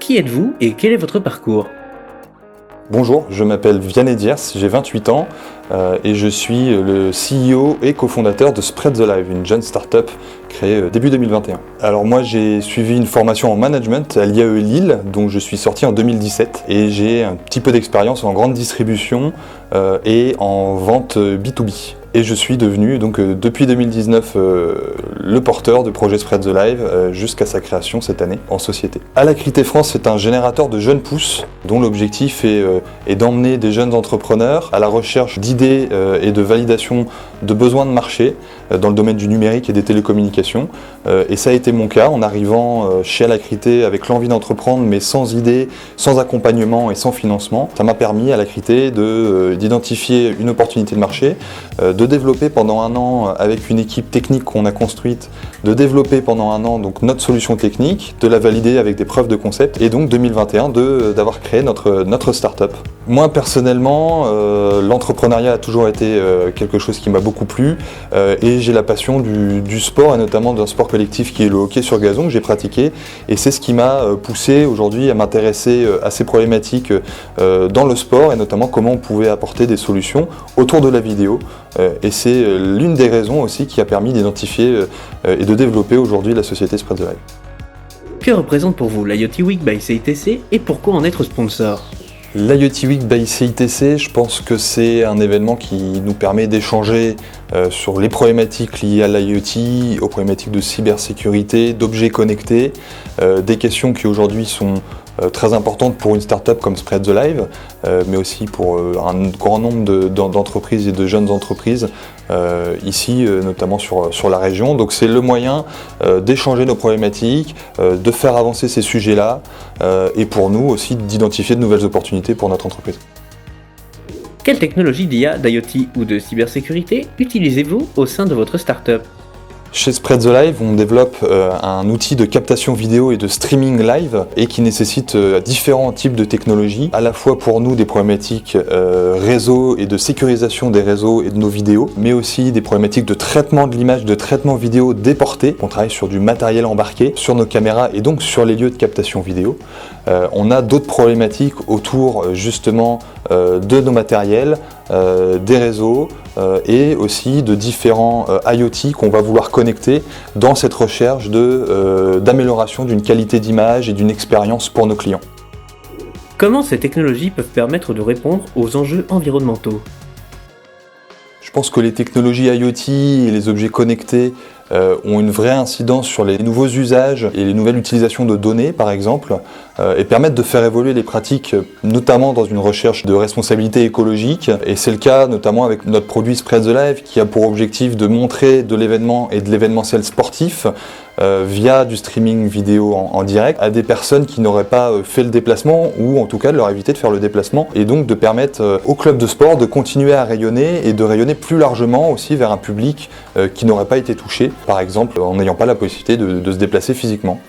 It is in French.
Qui êtes-vous et quel est votre parcours ? Bonjour, je m'appelle Vianney Diers, j'ai 28 ans et je suis le CEO et cofondateur de Spread the Live, une jeune start-up créée début 2021. Alors moi j'ai suivi une formation en management à l'IAE Lille, dont je suis sorti en 2017 et j'ai un petit peu d'expérience en grande distribution et en vente B2B. Et je suis devenu donc depuis 2019 le porteur de projet Spread the Live jusqu'à sa création cette année en société. Alacrité France est un générateur de jeunes pousses dont l'objectif est d'emmener des jeunes entrepreneurs à la recherche d'idées et de validation de besoins de marché dans le domaine du numérique et des télécommunications. Et ça a été mon cas en arrivant chez Alacrité avec l'envie d'entreprendre mais sans idée, sans accompagnement et sans financement. Ça m'a permis à Alacrité d'identifier une opportunité de marché, de développer pendant un an avec une équipe technique qu'on a construite, de développer pendant un an donc notre solution technique, de la valider avec des preuves de concept et donc 2021 d'avoir créé notre start-up. Moi personnellement, l'entrepreneuriat a toujours été quelque chose qui m'a beaucoup plu et j'ai la passion du sport et notamment d'un sport collectif qui est le hockey sur gazon que j'ai pratiqué et c'est ce qui m'a poussé aujourd'hui à m'intéresser à ces problématiques dans le sport et notamment comment on pouvait apporter des solutions autour de la vidéo. Et c'est l'une des raisons aussi qui a permis d'identifier et de développer aujourd'hui la société Spread the Live. Que représente pour vous l'IoT Week by CITC et pourquoi en être sponsor ? L'IoT Week by CITC, je pense que c'est un événement qui nous permet d'échanger sur les problématiques liées à l'IoT, aux problématiques de cybersécurité, d'objets connectés, des questions qui aujourd'hui sont très importante pour une start-up comme Spread the Live, mais aussi pour un grand nombre d'entreprises et de jeunes entreprises ici, notamment sur la région. Donc c'est le moyen d'échanger nos problématiques, de faire avancer ces sujets-là et pour nous aussi d'identifier de nouvelles opportunités pour notre entreprise. Quelle technologie d'IA, d'IoT ou de cybersécurité utilisez-vous au sein de votre start-up ? Chez Spread the Live, on développe un outil de captation vidéo et de streaming live et qui nécessite différents types de technologies, à la fois pour nous des problématiques réseau et de sécurisation des réseaux et de nos vidéos, mais aussi des problématiques de traitement de l'image, de traitement vidéo déporté. On travaille sur du matériel embarqué, sur nos caméras et donc sur les lieux de captation vidéo. On a d'autres problématiques autour justement de nos matériels, des réseaux et aussi de différents IoT qu'on va vouloir connecter dans cette recherche d'amélioration d'une qualité d'image et d'une expérience pour nos clients. Comment ces technologies peuvent permettre de répondre aux enjeux environnementaux ? Je pense que les technologies IoT et les objets connectés ont une vraie incidence sur les nouveaux usages et les nouvelles utilisations de données, par exemple, et permettent de faire évoluer les pratiques, notamment dans une recherche de responsabilité écologique. Et c'est le cas notamment avec notre produit Spread the Live, qui a pour objectif de montrer de l'événement et de l'événementiel sportif via du streaming vidéo en direct à des personnes qui n'auraient pas fait le déplacement ou en tout cas de leur éviter de faire le déplacement et donc de permettre aux clubs de sport de continuer à rayonner et de rayonner plus largement aussi vers un public qui n'aurait pas été touché, par exemple en n'ayant pas la possibilité de se déplacer physiquement.